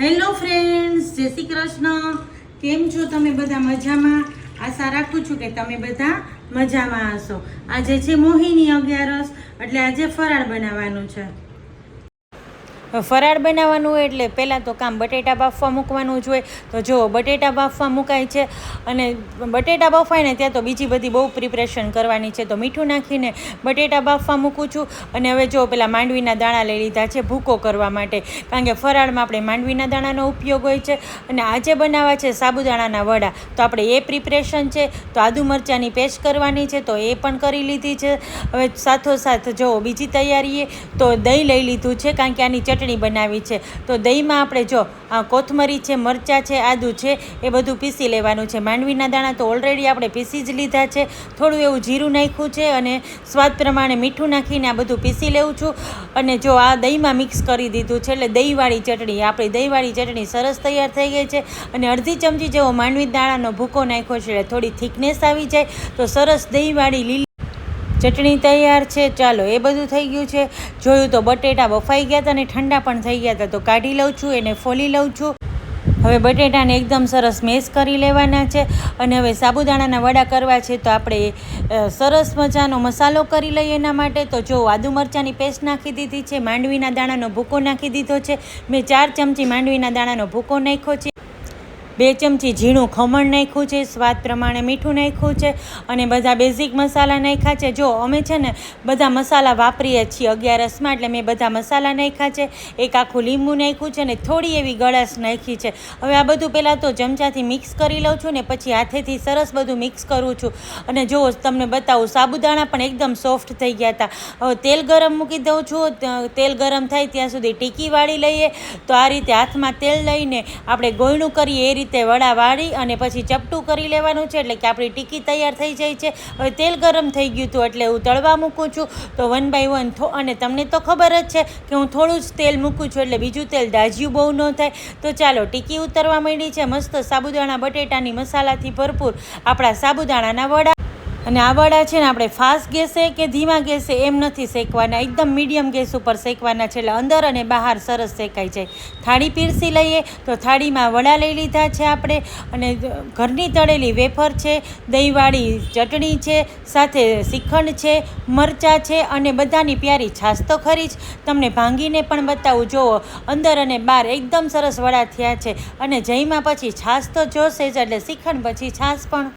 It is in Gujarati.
હેલો ફ્રેન્ડ્સ, જય શ્રી કૃષ્ણ. કેમ છો તમે બધા? મજામાં? આશા રાખું છું કે તમે બધા મજામાં હશો. આજે છે મોહિની 11, એટલે આજે ફરાળ બનાવવાનું છે. ફરાળ બનાવવાનું હોય એટલે પહેલાં તો કામ બટેટા બાફવા મૂકવાનું જ હોય. તો જો બટેટા બાફવા મુકાય છે, અને બટેટા બફાય ને ત્યાં તો બીજી બધી બહુ પ્રિપરેશન કરવાની છે. તો મીઠું નાખીને બટેટા બાફવા મૂકું છું. અને હવે જો પેલા માંડવીના દાણા લઈ લીધા છે ભૂકો કરવા માટે, કારણ કે ફરાળમાં આપણે માંડવીના દાણાનો ઉપયોગ હોય છે. અને આજે બનાવવા છે સાબુદાણાના વડા, તો આપણે એ પ્રિપરેશન છે. તો આદુ મરચાંની પેસ્ટ કરવાની છે, તો એ પણ કરી લીધી છે. હવે સાથોસાથ જો બીજી તૈયારીએ તો દહીં લઈ લીધું છે, કારણ કે આની ચટણી બનાવી છે. તો દહીંમાં આપણે જો કોથમરી છે, મરચાં છે, આદું છે, એ બધું પીસી લેવાનું છે. માંડવીના દાણા તો ઓલરેડી આપણે પીસી જ લીધા છે. થોડું એવું જીરું નાખ્યું છે અને સ્વાદ પ્રમાણે મીઠું નાખીને આ બધું પીસી લેવું છું. અને જો આ દહીંમાં મિક્સ કરી દીધું છે, એટલે દહીંવાળી ચટણી, આપણી દહીંવાળી ચટણી સરસ તૈયાર થઈ ગઈ છે. અને અડધી ચમચી જેવો માંડવી દાણાનો ભૂકો નાખ્યો છે, એટલે થોડી થિકનેસ આવી જાય તો સરસ દહીંવાળી લીલી ચટણી તૈયાર છે. ચાલો, એ બધું થઈ ગયું છે. જોયું તો બટેટા બફાઈ ગયા હતા અને ઠંડા પણ થઈ ગયા હતા. તો કાઢી લઉં છું, એને ફોલી લઉં છું. હવે બટેટાને એકદમ સરસ મેશ કરી લેવાના છે. અને હવે સાબુદાણાના વડા કરવા છે, તો આપણે સરસ મજાનો મસાલો કરી લઈએ. એના માટે તો જો આદુ મરચાંની પેસ્ટ નાખી દીધી છે, માંડવીના દાણાનો ભૂકો નાખી દીધો છે. મેં 4 ચમચી માંડવીના દાણાનો ભૂકો નાખ્યો છે, 2 ચમચી ઝીણું ખમણ નાખ્યું છે, સ્વાદ પ્રમાણે મીઠું નાખ્યું છે, અને બધા બેઝિક મસાલા નાખ્યા છે. જો અમે છે ને બધા મસાલા વાપરીએ છીએ 11માં, એટલે મેં બધા મસાલા નાખ્યા છે. એક આખું લીંબુ નાખ્યું છે, અને થોડી એવી ગળાશ નાખી છે. હવે આ બધું પહેલાં તો ચમચાથી મિક્સ કરી લઉં છું, ને પછી હાથેથી સરસ બધું મિક્સ કરું છું. અને જો તમને બતાવું, સાબુદાણા પણ એકદમ સોફ્ટ થઈ ગયા હતા. હવે તેલ ગરમ મૂકી દઉં છું. તેલ ગરમ થાય ત્યાં સુધી ટીકી વાળી લઈએ. તો આ રીતે હાથમાં તેલ લઈને આપણે ગોળનું કરીએ એ રીતે વડા વાળી અને પછી ચપટું કરી લેવાનું છે, એટલે કે આપણી ટીકી તૈયાર થઈ જાય છે. હવે તેલ ગરમ થઈ ગયું હતું, એટલે હું તળવા મૂકું છું. તો 1 બાય 1, અને તમને તો ખબર જ છે કે હું થોડું જ તેલ મૂકું છું, એટલે બીજું તેલ દાજ્યું બહુ ન થાય. તો ચાલો, ટીકી ઉતરવા માંડી છે. મસ્ત સાબુદાણા બટેટાની મસાલાથી ભરપૂર આપણા સાબુદાણાના વડા. અને આ વડા છે ને આપણે ફાસ્ટ ગેસે કે ધીમા ગેસે એમ નથી શેકવાના, એકદમ મીડિયમ ગેસ ઉપર શેકવાના છે, એટલે અંદર અને બહાર સરસ શેકાઈ જાય. થાળી પીરસી લઈએ. તો થાળીમાં વડા લઈ લીધા છે આપણે, અને ઘરની તળેલી વેફર છે, દહીંવાળી ચટણી છે, સાથે શ્રીખંડ છે, મરચાં છે, અને બધાની પ્યારી છાશ તો ખરી જ. તમને ભાંગીને પણ બતાવું. જુઓ, અંદર અને બહાર એકદમ સરસ વડા થયા છે. અને જઈમાં પછી છાશ તો જોશે જ, એટલે શ્રીખંડ પછી છાશ પણ.